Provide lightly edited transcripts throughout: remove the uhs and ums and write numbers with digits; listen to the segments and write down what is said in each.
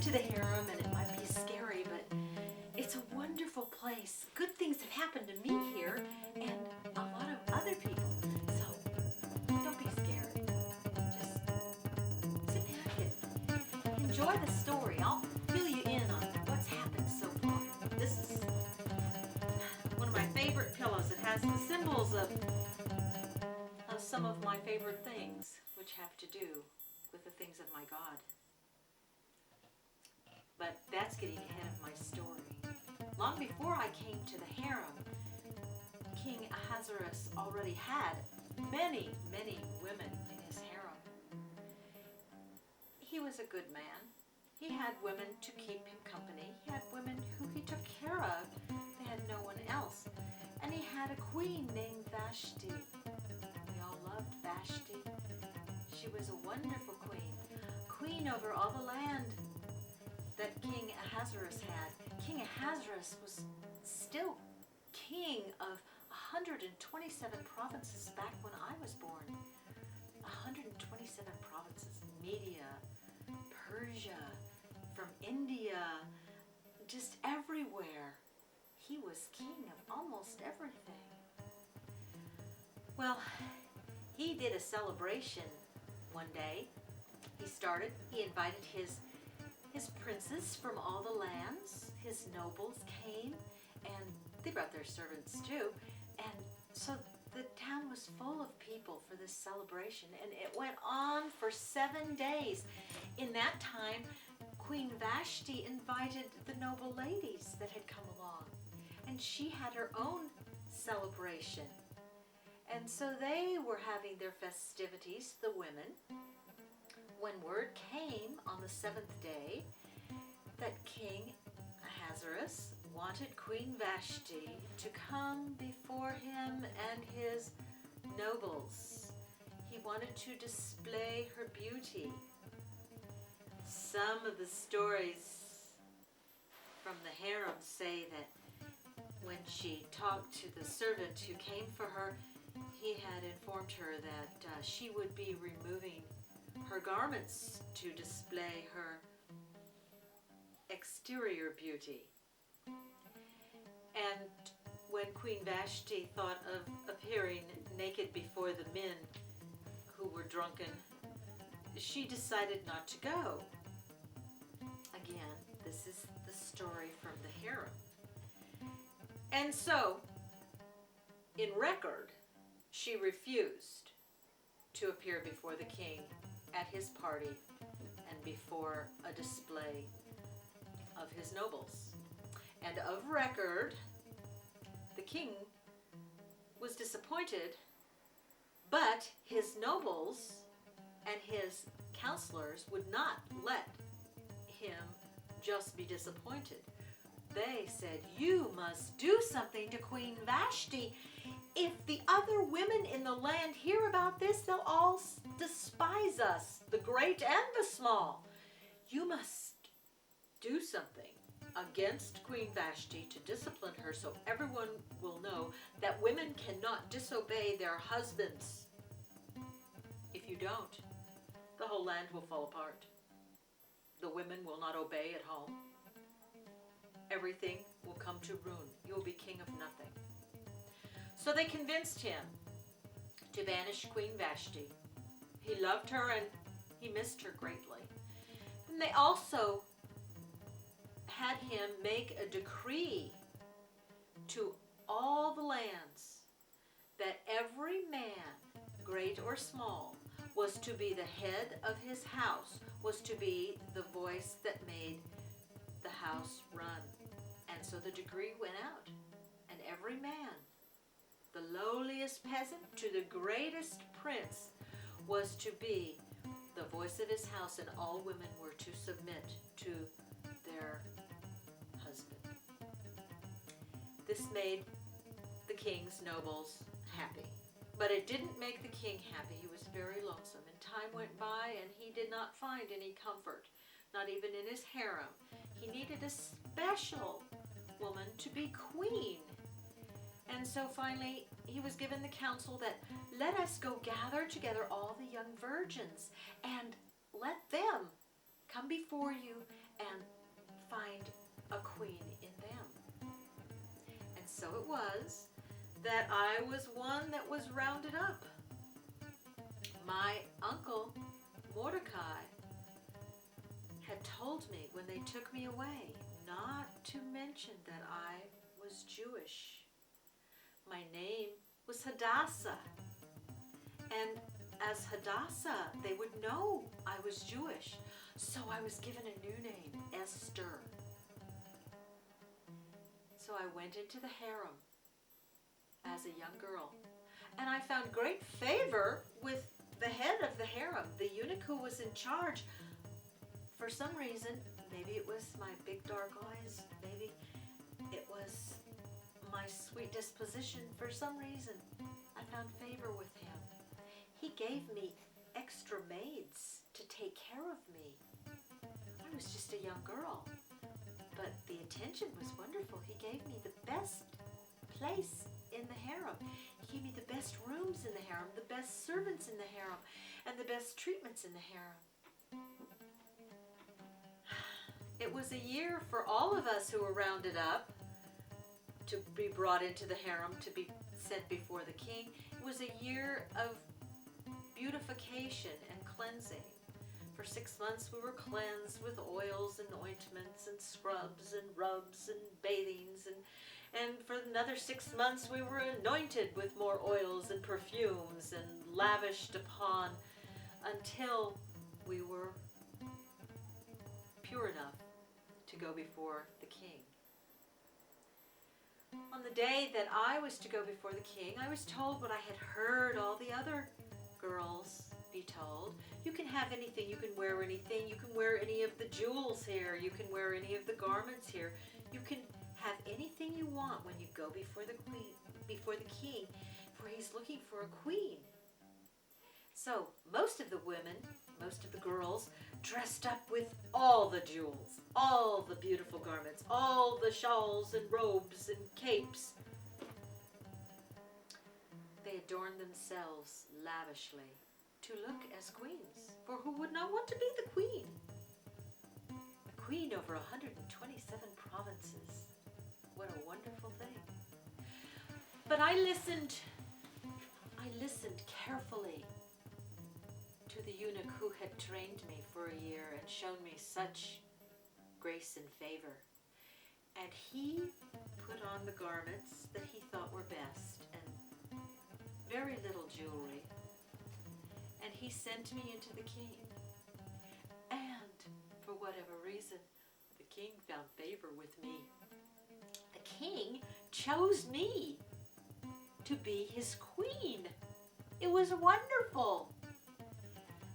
To the harem, and it might be scary, but it's a wonderful place. Good things have happened to me here and a lot of other people. So don't be scared. Just sit back and enjoy the story. I'll fill you in on what's happened so far. This is one of my favorite pillows. It has the symbols of some of my favorite things, which have to do with the things of my God. But that's getting ahead of my story. Long before I came to the harem, King Ahasuerus already had many, many women in his harem. He was a good man. He had women to keep him company. He had women who he took care of. They had no one else. And he had a queen named Vashti. We all loved Vashti. She was a wonderful queen over all the land that King Ahasuerus had. King Ahasuerus was still king of 127 provinces back when I was born. 127 provinces. Media, Persia, from India, just everywhere. He was king of almost everything. Well, he did a celebration one day. He invited his princes from all the lands. His nobles came, and they brought their servants too. And so the town was full of people for this celebration, and it went on for 7 days. In that time, Queen Vashti invited the noble ladies that had come along, and she had her own celebration. And so they were having their festivities, the women, when word came on the 7th day that King Ahasuerus wanted Queen Vashti to come before him and his nobles. He wanted to display her beauty. Some of the stories from the harem say that when she talked to the servant who came for her, he had informed her that she would be removing her garments to display her exterior beauty. And when Queen Vashti thought of appearing naked before the men who were drunken, she decided not to go. Again, this is the story from the harem. And so, in record, she refused to appear before the king at his party and before a display of his nobles. And of record, the king was disappointed, but his nobles and his counselors would not let him just be disappointed. They said, "You must do something to Queen Vashti. If the other women in the land hear about this, they'll all despise us, the great and the small. You must do something against Queen Vashti to discipline her so everyone will know that women cannot disobey their husbands. If you don't, the whole land will fall apart. The women will not obey at home. Everything will come to ruin. You will be king of nothing." So they convinced him to banish Queen Vashti. He loved her and he missed her greatly. And they also had him make a decree to all the lands that every man, great or small, was to be the head of his house, was to be the voice that made the house run. And so the decree went out, and every man the lowliest peasant to the greatest prince, was to be the voice of his house, and all women were to submit to their husband. This made the king's nobles happy. But it didn't make the king happy. He was very lonesome, and time went by and he did not find any comfort, not even in his harem. He needed a special woman to be queen. And so finally he was given the counsel that let us go gather together all the young virgins and let them come before you and find a queen in them. And so it was that I was one that was rounded up. My uncle Mordecai had told me when they took me away not to mention that I was Jewish. My name was Hadassah, and as Hadassah they would know I was Jewish, so I was given a new name, Esther. So I went into the harem as a young girl, and I found great favor with the head of the harem, the eunuch who was in charge. For some reason, maybe it was my big dark eyes, maybe it was my sweet disposition, for some reason I found favor with him. He gave me extra maids to take care of me. I was just a young girl, but the attention was wonderful. He gave me the best place in the harem. He gave me the best rooms in the harem, the best servants in the harem, and the best treatments in the harem. It was a year for all of us who were rounded up to be brought into the harem, to be sent before the king. It was a year of beautification and cleansing. For 6 months we were cleansed with oils and ointments and scrubs and rubs and bathings, and for another 6 months we were anointed with more oils and perfumes and lavished upon until we were pure enough to go before the king. On the day that I was to go before the king, I was told what I had heard all the other girls be told. You can have anything, you can wear anything, you can wear any of the jewels here, you can wear any of the garments here, you can have anything you want when you go before the queen, before the king, for he's looking for a queen. So most of the women, most of the girls, dressed up with all the jewels, all the beautiful garments, all the shawls and robes and capes. They adorned themselves lavishly to look as queens, for who would not want to be the queen? A queen over 127 provinces. What a wonderful thing. But I listened carefully to the eunuch who had trained me for a year and shown me such grace and favor. And he put on the garments that he thought were best and very little jewelry. And he sent me into the king. And for whatever reason, the king found favor with me. The king chose me to be his queen. It was wonderful.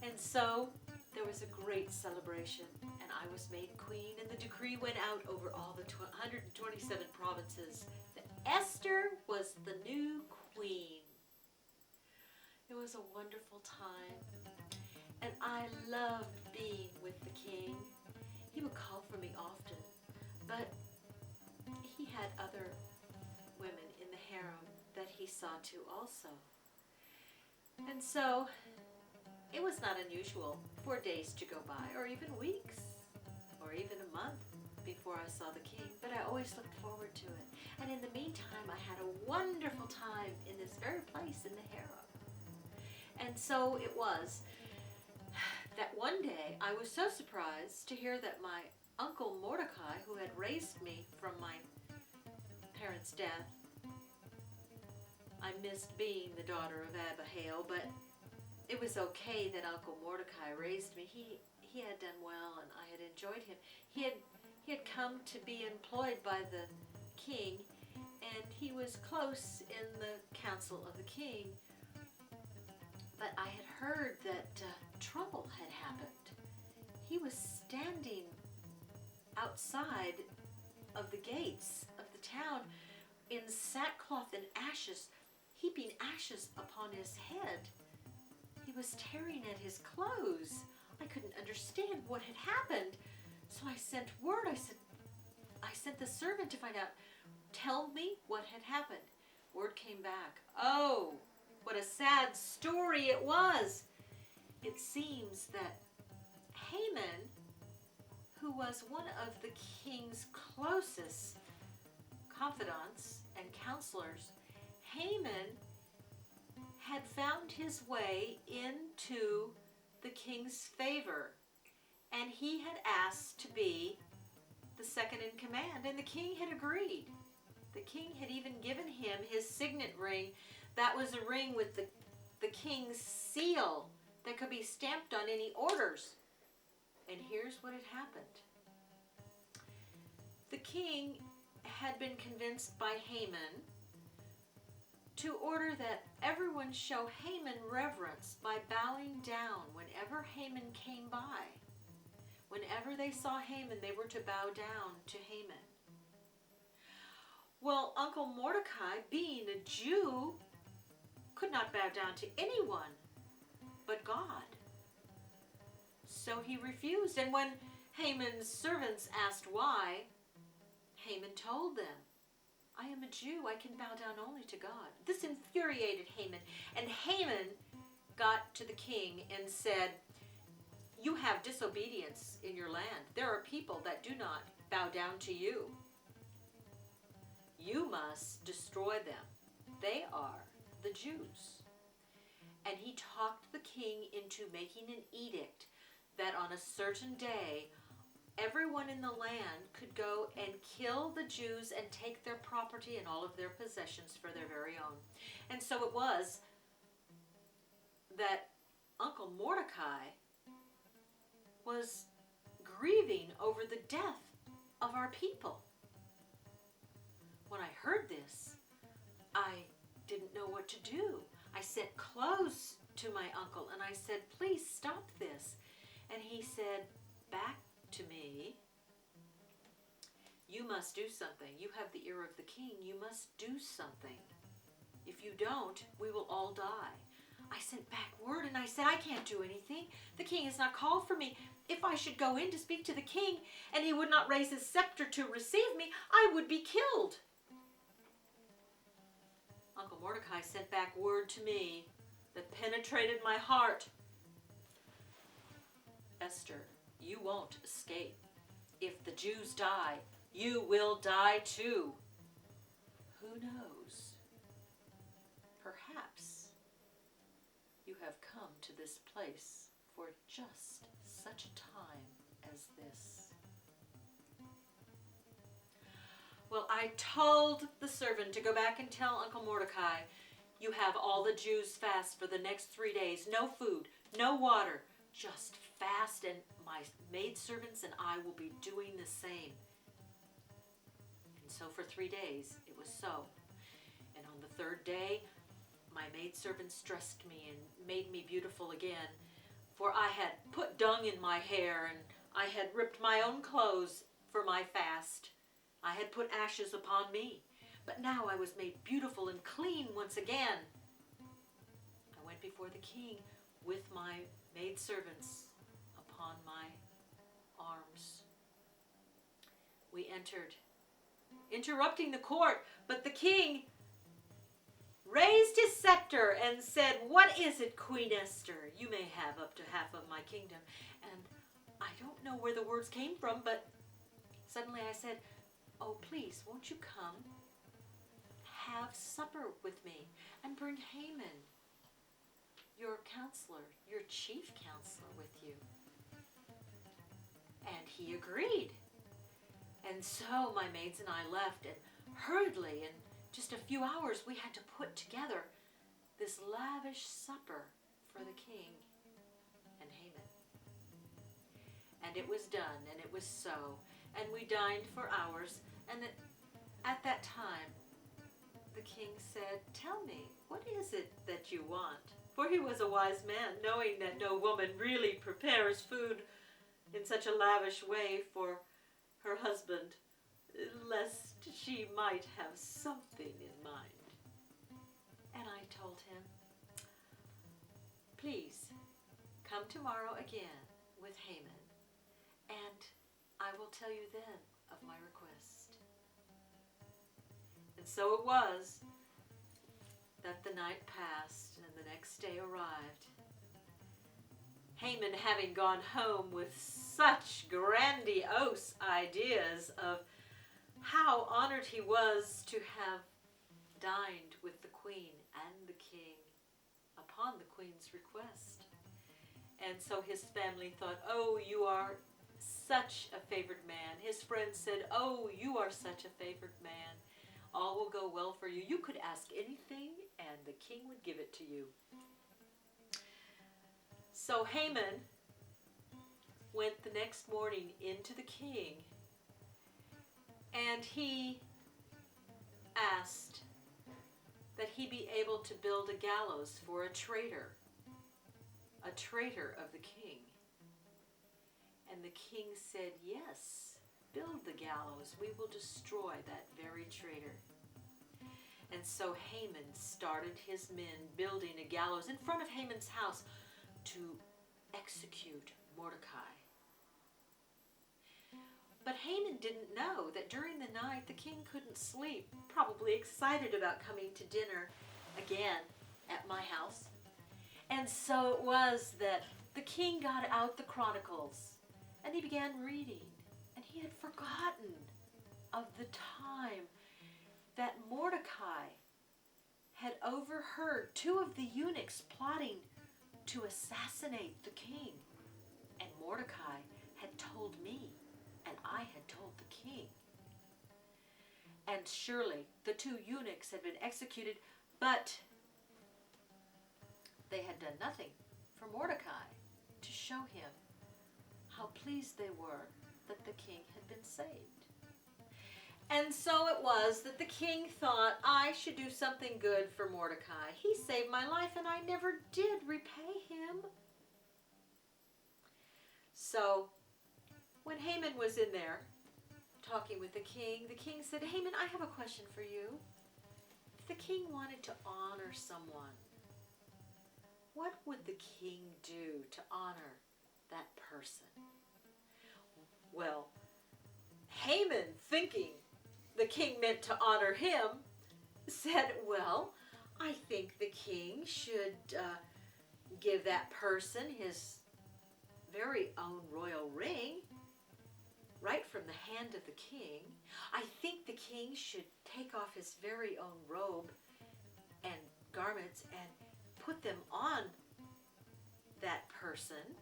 And so there was a great celebration, and I was made queen, and the decree went out over all the 127 provinces that Esther was the new queen. It was a wonderful time, and I loved being with the king. He would call for me often, but he had other women in the harem that he saw to also. And so it was not unusual for days to go by, or even weeks, or even a month before I saw the king, but I always looked forward to it. And in the meantime, I had a wonderful time in this very place in the harem. And so it was that one day I was so surprised to hear that my uncle Mordecai, who had raised me from my parents' death, I missed being the daughter of Abihail, but it was okay that Uncle Mordecai raised me. He had done well, and I had enjoyed him. He had come to be employed by the king and he was close in the council of the king. But I had heard that trouble had happened. He was standing outside of the gates of the town in sackcloth and ashes, heaping ashes upon his head. He was tearing at his clothes. I couldn't understand what had happened. So I sent word. I sent the servant to find out. Tell me what had happened. Word came back. Oh, what a sad story it was. It seems that Haman, who was one of the king's closest confidants and counselors, Haman had found his way into the king's favor, and he had asked to be the second in command, and the king had agreed. The king had even given him his signet ring. That was a ring with the king's seal that could be stamped on any orders. And here's what had happened. The king had been convinced by Haman to order that everyone show Haman reverence by bowing down whenever Haman came by. Whenever they saw Haman, they were to bow down to Haman. Well, Uncle Mordecai, being a Jew, could not bow down to anyone but God. So he refused. And when Haman's servants asked why, Haman told them, I am a Jew. I can bow down only to God. This infuriated Haman. And Haman got to the king and said, you have disobedience in your land. There are people that do not bow down to you. You must destroy them. They are the Jews. And he talked the king into making an edict that on a certain day, everyone in the land could go and kill the Jews and take their property and all of their possessions for their very own. And so it was that Uncle Mordecai was grieving over the death of our people. When I heard this, I didn't know what to do. I sat close to my uncle and I said, please stop this. And he said back to me, you must do something. You have the ear of the king. You must do something. If you don't, we will all die. I sent back word and I said, I can't do anything. The king has not called for me. If I should go in to speak to the king and he would not raise his scepter to receive me, I would be killed. Uncle Mordecai sent back word to me that penetrated my heart. Esther, you won't escape. If the Jews die, you will die too. Who knows? Perhaps you have come to this place for just such a time as this. Well, I told the servant to go back and tell Uncle Mordecai, you have all the Jews fast for the next 3 days. No food, no water, just fast, and my maidservants and I will be doing the same. And so for 3 days, it was so. And on the 3rd day, my maidservants dressed me and made me beautiful again, for I had put dung in my hair, and I had ripped my own clothes for my fast. I had put ashes upon me, but now I was made beautiful and clean once again. I went before the king with my maidservants upon my arms. We entered, interrupting the court, but the king raised his scepter and said, what is it, Queen Esther? You may have up to half of my kingdom. And I don't know where the words came from, but suddenly I said, oh, please, won't you come have supper with me and bring Haman, your counselor, your chief counselor, with you? And he agreed. And so my maids and I left, and hurriedly, in just a few hours, we had to put together this lavish supper for the king and Haman. And it was done, and it was so. And we dined for hours, and at that time, the king said, "Tell me, what is it that you want?" For he was a wise man, knowing that no woman really prepares food in such a lavish way for her husband, lest she might have something in mind. And I told him, "Please, come tomorrow again with Haman, and I will tell you then of my request." And so it was that the night passed and the next day arrived. Haman, having gone home with such grandiose ideas of how honored he was to have dined with the queen and the king upon the queen's request. And so his family thought, "Oh, you are such a favored man." His friends said, "Oh, you are such a favored man. All will go well for you. You could ask anything and the king would give it to you." So Haman went the next morning into the king, and he asked that he be able to build a gallows for a traitor of the king. And the king said, "Yes, build the gallows. We will destroy that very traitor." And so Haman started his men building a gallows in front of Haman's house to execute Mordecai. But Haman didn't know that during the night the king couldn't sleep, probably excited about coming to dinner again at my house. And so it was that the king got out the chronicles and he began reading, and he had forgotten of the time that Mordecai had overheard two of the eunuchs plotting to assassinate the king. And Mordecai had told me, and I had told the king. And surely the two eunuchs had been executed, but they had done nothing for Mordecai to show him how pleased they were that the king had been saved. And so it was that the king thought, "I should do something good for Mordecai. He saved my life and I never did repay him." So when Haman was in there talking with the king said, "Haman, I have a question for you. If the king wanted to honor someone, what would the king do to honor that person?" Well, Haman, thinking the king meant to honor him, said, "Well, I think the king should give that person his very own royal ring, right from the hand of the king. I think the king should take off his very own robe and garments and put them on that person.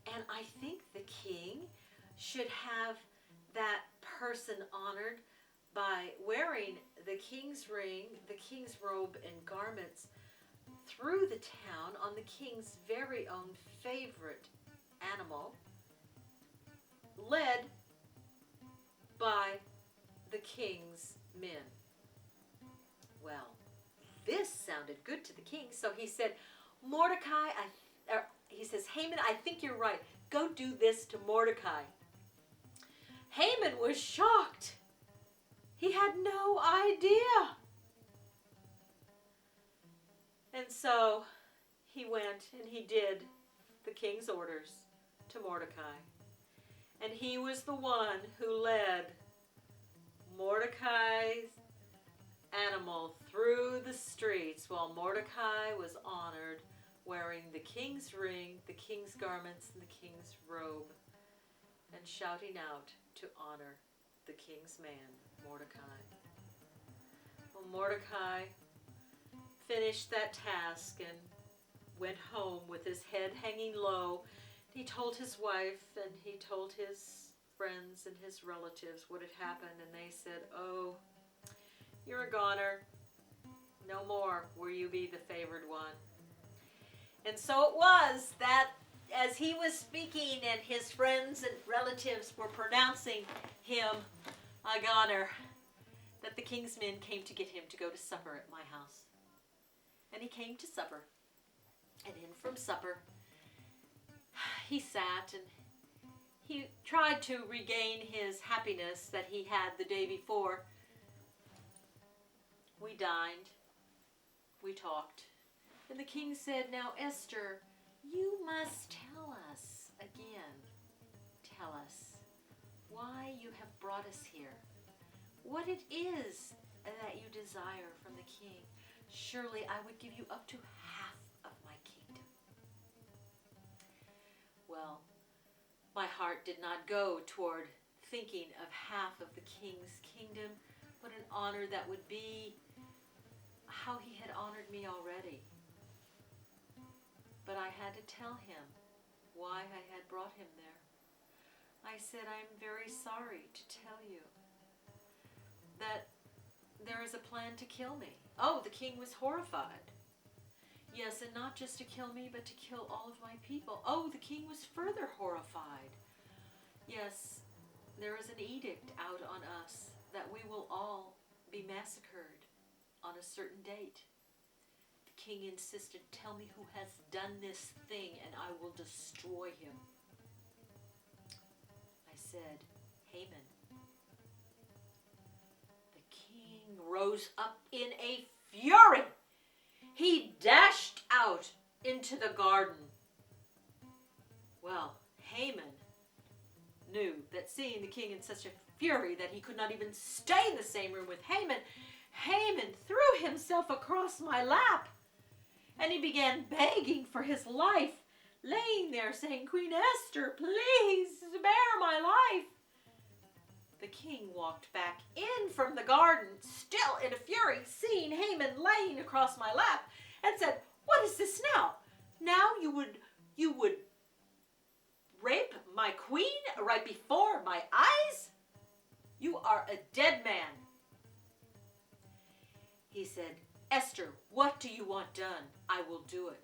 And I think the king should have that person honored by wearing the king's ring, the king's robe and garments through the town on the king's very own favorite animal, led by the king's men." Well, this sounded good to the king, so he said, "Mordecai, he says, Haman, I think you're right. Go do this to Mordecai." Haman was shocked. He had no idea. And so he went and he did the king's orders to Mordecai. And he was the one who led Mordecai's animal through the streets while Mordecai was honored, wearing the king's ring, the king's garments, and the king's robe, and shouting out to honor the king's man, Mordecai. Well, Mordecai finished that task and went home with his head hanging low. He told his wife and he told his friends and his relatives what had happened, and they said, "Oh, you're a goner. No more will you be the favored one." And so it was that as he was speaking and his friends and relatives were pronouncing him a goner, that the king's men came to get him to go to supper at my house. And he came to supper. And in from supper, he sat and he tried to regain his happiness that he had the day before. We dined. We talked. And the king said, "Now, Esther, you must tell us again. Tell us why you have brought us here. What it is that you desire from the king. Surely I would give you up to half of my kingdom." Well, my heart did not go toward thinking of half of the king's kingdom, but an honor that would be how he had honored me already. But I had to tell him why I had brought him there. I said, "I'm very sorry to tell you that there is a plan to kill me." Oh, the king was horrified. Yes, and not just to kill me, but to kill all of my people. Oh, the king was further horrified. Yes, there is an edict out on us that we will all be massacred on a certain date. The king insisted, "Tell me who has done this thing, and I will destroy him." I said, "Haman." The king rose up in a fury. He dashed out into the garden. Well, Haman knew that seeing the king in such a fury that he could not even stay in the same room with Haman, Haman threw himself across my lap and he began begging for his life, laying there saying, "Queen Esther, please spare my life." The king walked back in from the garden, still in a fury, seeing Haman laying across my lap, and said, "What is this now? Now you would rape my queen right before my eyes? You are a dead man." He said, "Esther, what do you want done? I will do it."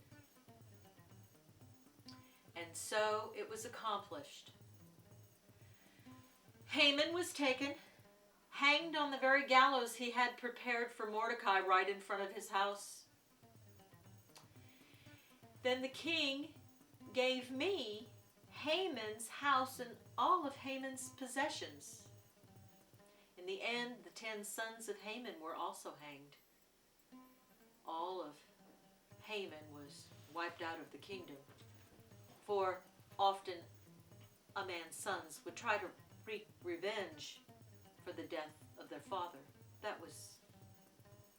And so it was accomplished. Haman was taken, hanged on the very gallows he had prepared for Mordecai right in front of his house. Then the king gave me Haman's house and all of Haman's possessions. In the end, the 10 sons of Haman were also hanged. All of Haman was wiped out of the kingdom. For often a man's sons would try to wreak revenge for the death of their father. That was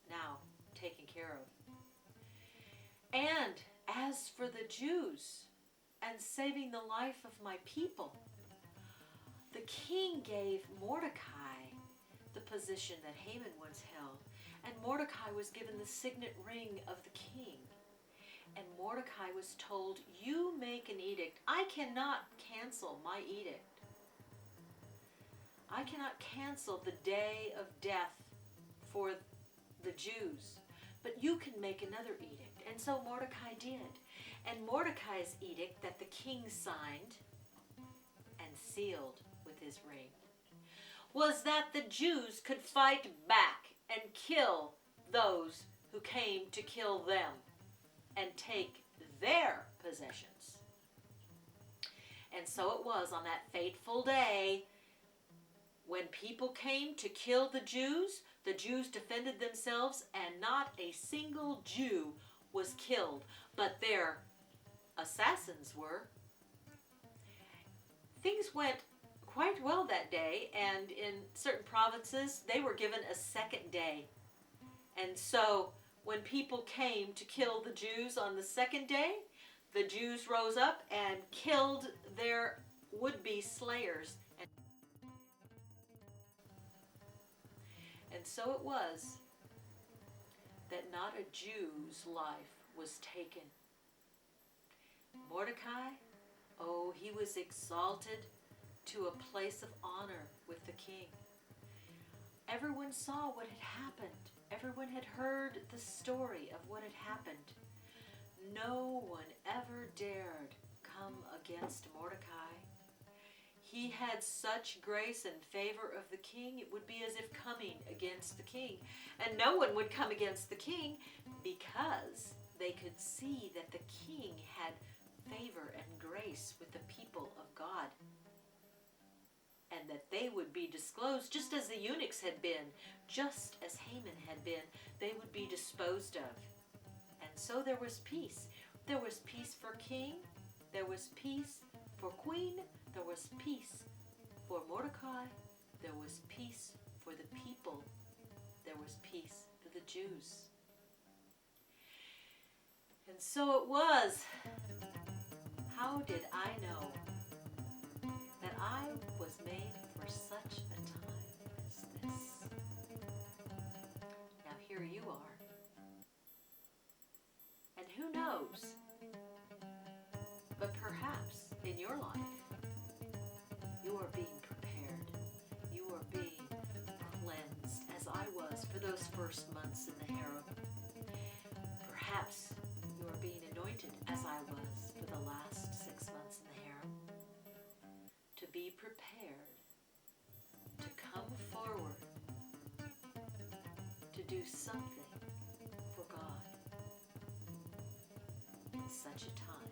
now taken care of. And as for the Jews and saving the life of my people, the king gave Mordecai the position that Haman once held, and Mordecai was given the signet ring of the king. And Mordecai was told, "You make an edict. I cannot cancel my edict. I cannot cancel the day of death for the Jews, but you can make another edict." And so Mordecai did. And Mordecai's edict that the king signed and sealed with his ring was that the Jews could fight back and kill those who came to kill them and take their possessions. And so it was on that fateful day when people came to kill the Jews defended themselves, and not a single Jew was killed, but their assassins were. Things went quite well that day, and in certain provinces, they were given a second day. And so when people came to kill the Jews on the second day, the Jews rose up and killed their would-be slayers. And so it was that not a Jew's life was taken. Mordecai, oh, he was exalted to a place of honor with the king. Everyone saw what had happened. Everyone had heard the story of what had happened. No one ever dared come against Mordecai. He had such grace and favor of the king, it would be as if coming against the king. And no one would come against the king because they could see that the king had favor and grace with the people of God. And that they would be disclosed just as the eunuchs had been, just as Haman had been, they would be disposed of. And so there was peace. There was peace for king, there was peace for queen, there was peace for Mordecai, there was peace for the people, there was peace for the Jews. And so it was. How did I know that I was made for such a time as this? Now here you are. And who knows, but perhaps in your life, you are being prepared. You are being cleansed, as I was for those first months in the harem. Perhaps you are being anointed, as I was for the last 6 months in the harem. To be prepared, to come forward, to do something for God in such a time